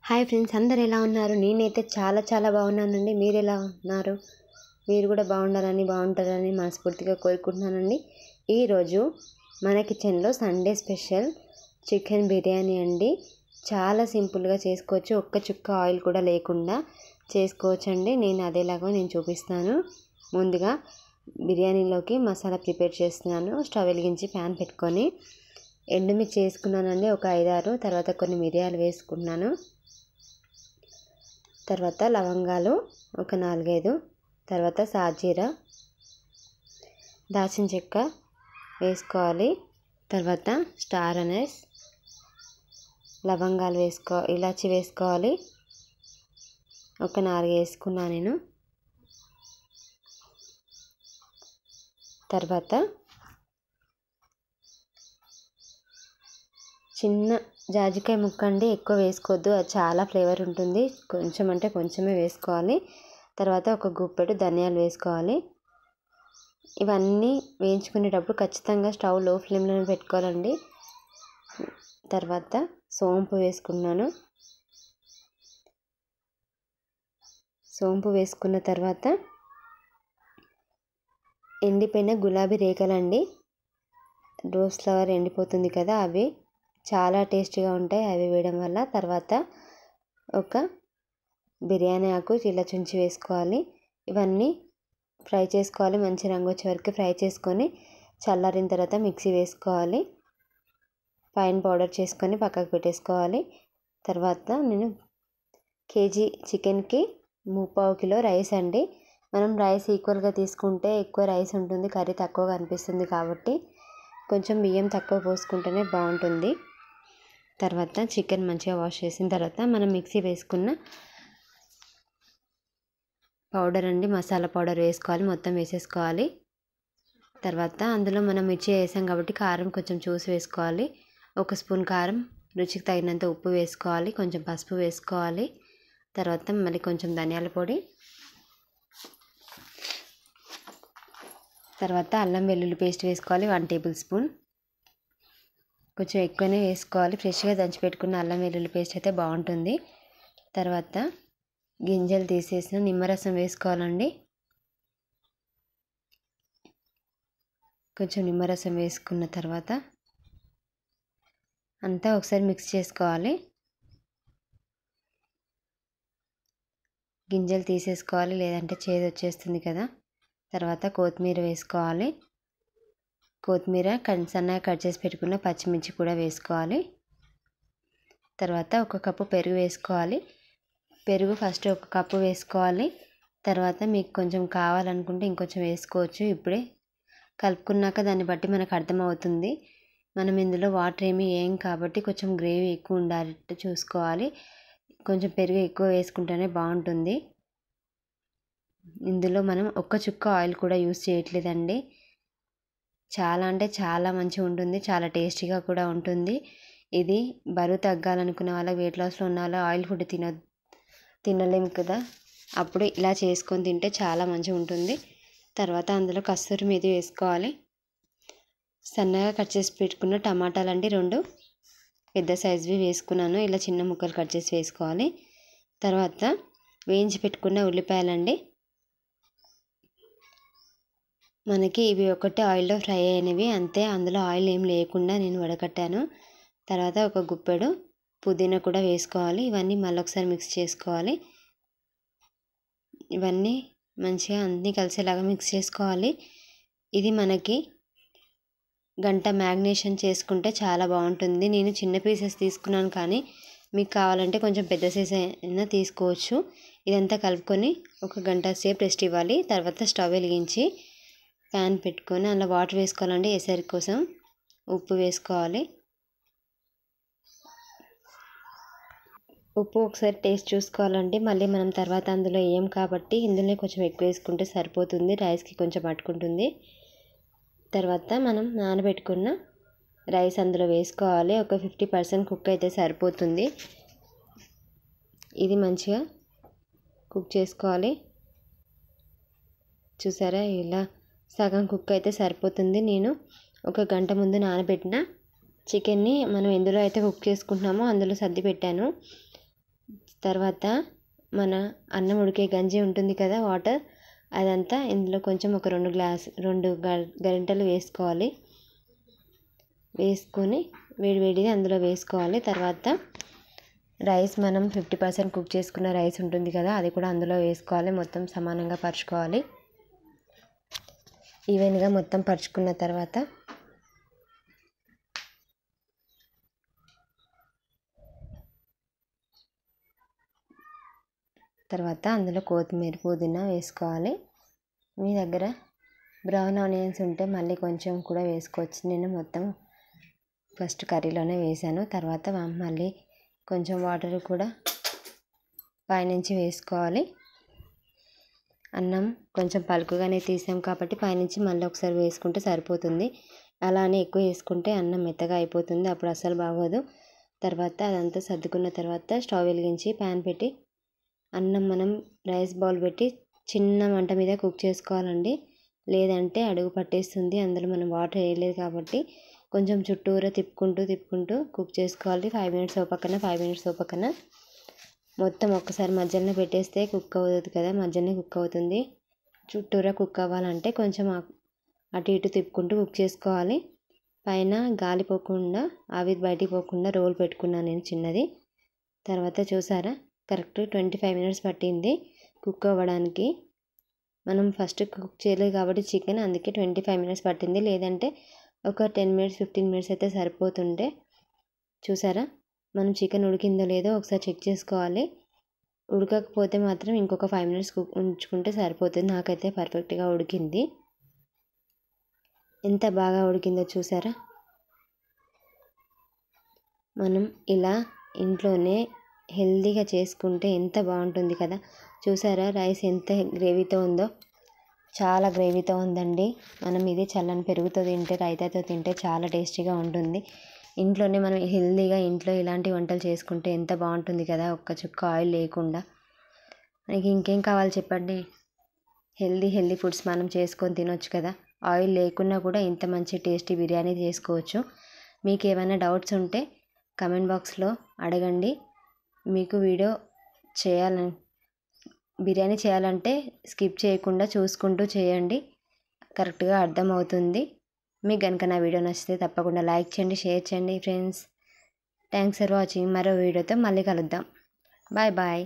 Hi friends, అందరు ఎలా ఉన్నారు? నేనైతే చాలా బాగున్నానండి. మీరు ఎలా ఉన్నారు? మీరు కూడా బాగుంటారని మనస్ఫూర్తిగా కోరుకుంటున్నానండి. ఈరోజు మన కిచెన్లో సండే స్పెషల్ చికెన్ బిర్యానీ అండి. చాలా సింపుల్గా చేసుకోవచ్చు, ఒక్క చుక్క ఆయిల్ కూడా లేకుండా చేసుకోవచ్చు అండి. నేను అదేలాగా చూపిస్తాను. ముందుగా బిర్యానీలోకి మసాలా ప్రిపేర్ చేస్తున్నాను. స్టవ్ వెలిగించి ప్యాన్ పెట్టుకొని ఎండుమిర్చి వేసుకున్నానండి, ఒక 5-6. తర్వాత కొన్ని మిరియాలు వేసుకున్నాను. తర్వాత లవంగాలు ఒక 4-5. తర్వాత సాజీరా, దాల్చిన చెక్క వేసుకోవాలి. తర్వాత స్టార్ అనీస్, లవంగాలు ఇలాచి వేసుకోవాలి. ఒక 4 వేసుకున్నా నేను. తర్వాత చిన్న జాజికాయ ముక్క అండి, ఎక్కువ వేసుకోవద్దు, అది చాలా ఫ్లేవర్ ఉంటుంది. కొంచెం అంటే కొంచెమే వేసుకోవాలి. తర్వాత ఒక గుప్పెడు ధనియాలు వేసుకోవాలి. ఇవన్నీ వేయించుకునేటప్పుడు ఖచ్చితంగా స్టవ్ లో ఫ్లేమ్లో పెట్టుకోవాలండి. తర్వాత సోంపు వేసుకున్నాను. సోంపు వేసుకున్న తర్వాత ఎండిపోయిన గులాబీ రేఖలండి, రోజ్ ఫ్లవర్ ఎండిపోతుంది కదా, అవి చాలా టేస్టీగా ఉంటాయి, అవి వేయడం వల్ల. తర్వాత ఒక బిర్యానీ ఆకు ఇలా చుంచి వేసుకోవాలి. ఇవన్నీ ఫ్రై చేసుకోవాలి, మంచి రంగు వచ్చే వరకు ఫ్రై చేసుకొని చల్లారిన తర్వాత మిక్సీ వేసుకోవాలి. ఫైన్ పౌడర్ చేసుకొని పక్కకు పెట్టేసుకోవాలి. తర్వాత నేను కేజీ చికెన్కి 3/4 కిలో రైస్ అండి. మనం రైస్ ఈక్వల్గా తీసుకుంటే ఎక్కువ రైస్ ఉంటుంది, కర్రీ తక్కువగా అనిపిస్తుంది. కాబట్టి కొంచెం బియ్యం తక్కువ పోసుకుంటేనే బాగుంటుంది. తర్వాత చికెన్ మంచిగా వాష్ చేసిన తర్వాత మనం మిక్సీ వేసుకున్న పౌడర్ అండి, మసాలా పౌడర్ వేసుకోవాలి, మొత్తం వేసేసుకోవాలి. తర్వాత అందులో మనం మిర్చి వేసాం కాబట్టి కారం కొంచెం చూసి వేసుకోవాలి. 1 స్పూన్ కారం, రుచికి తగినంత ఉప్పు వేసుకోవాలి, కొంచెం పసుపు వేసుకోవాలి. తర్వాత మళ్ళీ కొంచెం ధనియాల పొడి, తర్వాత అల్లం వెల్లుల్లి పేస్ట్ వేసుకోవాలి, 1 టేబుల్ స్పూన్. కొంచెం ఎక్కువనే వేసుకోవాలి, ఫ్రెష్గా దంచి పెట్టుకున్న అల్లం వెల్లుల్లి పేస్ట్ అయితే బాగుంటుంది. తర్వాత గింజలు తీసేసిన నిమ్మరసం వేసుకోవాలండి. కొంచెం నిమ్మరసం వేసుకున్న తర్వాత అంతా ఒకసారి మిక్స్ చేసుకోవాలి. గింజలు తీసేసుకోవాలి, లేదంటే చేదు వచ్చేస్తుంది కదా. తర్వాత కొత్తిమీర వేసుకోవాలి. కొత్తిమీర సన్నగా కట్ చేసి పెట్టుకున్న పచ్చిమిర్చి కూడా వేసుకోవాలి. తర్వాత 1 కప్పు పెరుగు వేసుకోవాలి. పెరుగు ఫస్ట్ 1 కప్పు వేసుకోవాలి. తర్వాత మీకు కొంచెం కావాలనుకుంటే ఇంకొంచెం వేసుకోవచ్చు. ఇప్పుడే కలుపుకున్నాక దాన్ని బట్టి మనకు అర్థమవుతుంది. మనం ఇందులో వాటర్ ఏం కాబట్టి కొంచెం గ్రేవీ ఎక్కువ ఉండేటట్టు చూసుకోవాలి. కొంచెం పెరుగు ఎక్కువ వేసుకుంటేనే బాగుంటుంది. ఇందులో మనం 1 చుక్క ఆయిల్ కూడా యూస్ చేయట్లేదండి. చాలా అంటే చాలా మంచిగా ఉంటుంది, చాలా టేస్టీగా కూడా ఉంటుంది. ఇది బరువు తగ్గాలనుకున్న వాళ్ళకి, వెయిట్ లాస్లో ఉన్న వాళ్ళు ఆయిల్ ఫుడ్ తినలేము కదా, అప్పుడు ఇలా చేసుకొని తింటే చాలా మంచిగా ఉంటుంది. తర్వాత అందులో కస్తూరి మేతి వేసుకోవాలి. సన్నగా కట్ చేసి పెట్టుకున్న టమాటాలు అండి, 2 పెద్ద సైజువి వేసుకున్నాను. ఇలా చిన్న ముక్కలు కట్ చేసి వేసుకోవాలి. తర్వాత వేయించి పెట్టుకున్న ఉల్లిపాయలండి, మనకి ఇవి ఒకటి ఆయిల్లో ఫ్రై అయినవి అంతే, అందులో ఆయిల్ ఏం లేకుండా నేను వడకట్టాను. తర్వాత 1 గుప్పెడు పుదీనా కూడా వేసుకోవాలి. ఇవన్నీ మళ్ళీ ఒకసారి మిక్స్ చేసుకోవాలి. ఇవన్నీ మంచిగా అన్నీ కలిసేలాగా మిక్స్ చేసుకోవాలి. ఇది మనకి గంట మ్యాగ్నేషన్ చేసుకుంటే చాలా బాగుంటుంది. నేను చిన్న పీసెస్ తీసుకున్నాను, కానీ మీకు కావాలంటే కొంచెం పెద్ద సైజ్ అయినా తీసుకోవచ్చు. ఇదంతా కలుపుకొని 1 గంట సేపు రెస్ట్ ఇవ్వాలి. తర్వాత స్టవ్ వెలిగించి ప్యాన్ పెట్టుకొని అందులో వాటర్ వేసుకోవాలండి, ఎసరి కోసం. ఉప్పు వేసుకోవాలి. ఉప్పు ఒకసారి టేస్ట్ చూసుకోవాలండి. మళ్ళీ మనం తర్వాత అందులో కాబట్టి ఇందులో కొంచెం ఎక్కువ వేసుకుంటే సరిపోతుంది, రైస్కి కొంచెం పట్టుకుంటుంది. తర్వాత మనం నానబెట్టుకున్న రైస్ అందులో వేసుకోవాలి. ఒక 50% కుక్ అయితే సరిపోతుంది. ఇది మంచిగా కుక్ చేసుకోవాలి. చూసారా, ఇలా సగం కుక్ అయితే సరిపోతుంది. నేను 1 గంట ముందు నానబెట్టిన చికెన్ని మనం ఎందులో అయితే కుక్ చేసుకుంటున్నామో అందులో సర్ది పెట్టాను. తర్వాత మన అన్నం ఉడికే గంజి ఉంటుంది కదా, వాటర్, అదంతా ఇందులో కొంచెం ఒక 2 గరిటెలు వేసుకోవాలి. వేసుకొని వేడివేడిగా అందులో వేసుకోవాలి. తర్వాత రైస్ మనం 50% కుక్ చేసుకున్న రైస్ ఉంటుంది కదా, అది కూడా అందులో వేసుకోవాలి. మొత్తం సమానంగా పరుచుకోవాలి. ఈవెన్గా మొత్తం పరుచుకున్న తర్వాత అందులో కొత్తిమీర, పుదీనా వేసుకోవాలి. మీ దగ్గర బ్రౌన్ ఆనియన్స్ ఉంటే మళ్ళీ కొంచెం కూడా వేసుకోవచ్చు. నేను మొత్తం ఫస్ట్ కర్రీలోనే వేసాను. తర్వాత మళ్ళీ కొంచెం వాటర్ కూడా పైనుంచి వేసుకోవాలి. అన్నం కొంచెం పలుకుగానే తీసాం కాబట్టి పైనుంచి మళ్ళీ ఒకసారి వేసుకుంటే సరిపోతుంది. అలానే ఎక్కువ వేసుకుంటే అన్నం మెత్తగా అయిపోతుంది, అప్పుడు అస్సలు బాగోదు. తర్వాత అదంతా సర్దుకున్న తర్వాత స్టవ్ వెలిగించి ప్యాన్ పెట్టి అన్నం మనం రైస్ బౌల్ పెట్టి చిన్న మంట మీద కుక్ చేసుకోవాలండి. లేదంటే అడుగు పట్టేస్తుంది. అందులో మనం వాటర్ వేయలేదు కాబట్టి కొంచెం చుట్టూరా తిప్పుకుంటూ కుక్ చేసుకోవాలి. 5 మినిట్స్ ఓ పక్కన 5 మినిట్స్ ఓ పక్కన మొత్తం ఒక్కసారి మధ్యలో పెట్టేస్తే కుక్ అవుతుంది కదా, మధ్యలో కుక్ అవుతుంది. చుట్టూరా కుక్ అవ్వాలంటే కొంచెం అటు ఇటు తిప్పుకుంటూ కుక్ చేసుకోవాలి. పైన గాలిపోకుండా, ఆవిరి బయటికి పోకుండా రోల్ పెట్టుకున్నాను నేను చిన్నది. తర్వాత చూసారా, కరెక్ట్ 25 మినిట్స్ పట్టింది కుక్ అవ్వడానికి. మనం ఫస్ట్ కుక్ చేయలేదు కాబట్టి చికెన్, అందుకే 25 మినిట్స్ పట్టింది. లేదంటే ఒక 10 మినిట్స్ 15 మినిట్స్ అయితే సరిపోతుండే. చూసారా, మనం చికెన్ ఉడికిందో లేదో ఒకసారి చెక్ చేసుకోవాలి. ఉడకకపోతే మాత్రం ఇంకొక 5 మినిట్స్ ఉంచుకుంటే సరిపోతుంది. నాకైతే పర్ఫెక్ట్గా ఉడికింది. ఎంత బాగా ఉడికిందో చూసారా. మనం ఇలా ఇంట్లోనే హెల్తీగా చేసుకుంటే ఎంత బాగుంటుంది కదా. చూసారా రైస్ ఎంత గ్రేవీతో ఉందో, చాలా గ్రేవీతో ఉందండి. మనం ఇది చల్లని పెరుగుతో తింటే, రైతాతో తింటే చాలా టేస్టీగా ఉంటుంది. ఇంట్లోనే మనం హెల్తీగా ఇంట్లో ఇలాంటి వంటలు చేసుకుంటే ఎంత బాగుంటుంది కదా, ఒక్క చుక్క ఆయిల్ లేకుండా. మనకి ఇంకేం కావాలి చెప్పండి. హెల్తీ ఫుడ్స్ మనం చేసుకొని తినొచ్చు కదా. ఆయిల్ లేకున్నా కూడా ఇంత మంచి టేస్టీ బిర్యానీ చేసుకోవచ్చు. మీకు ఏమైనా డౌట్స్ ఉంటే కమెంట్ బాక్స్లో అడగండి. మీకు బిర్యానీ చేయాలంటే స్కిప్ చేయకుండా చూసుకుంటూ చేయండి, కరెక్ట్గా అర్థమవుతుంది. మీకు కనుక నా వీడియో నచ్చితే తప్పకుండా లైక్ చేయండి, షేర్ చేయండి ఫ్రెండ్స్. Thanks for watching. మరో వీడియోతో మళ్ళీ కలుద్దాం. Bye bye.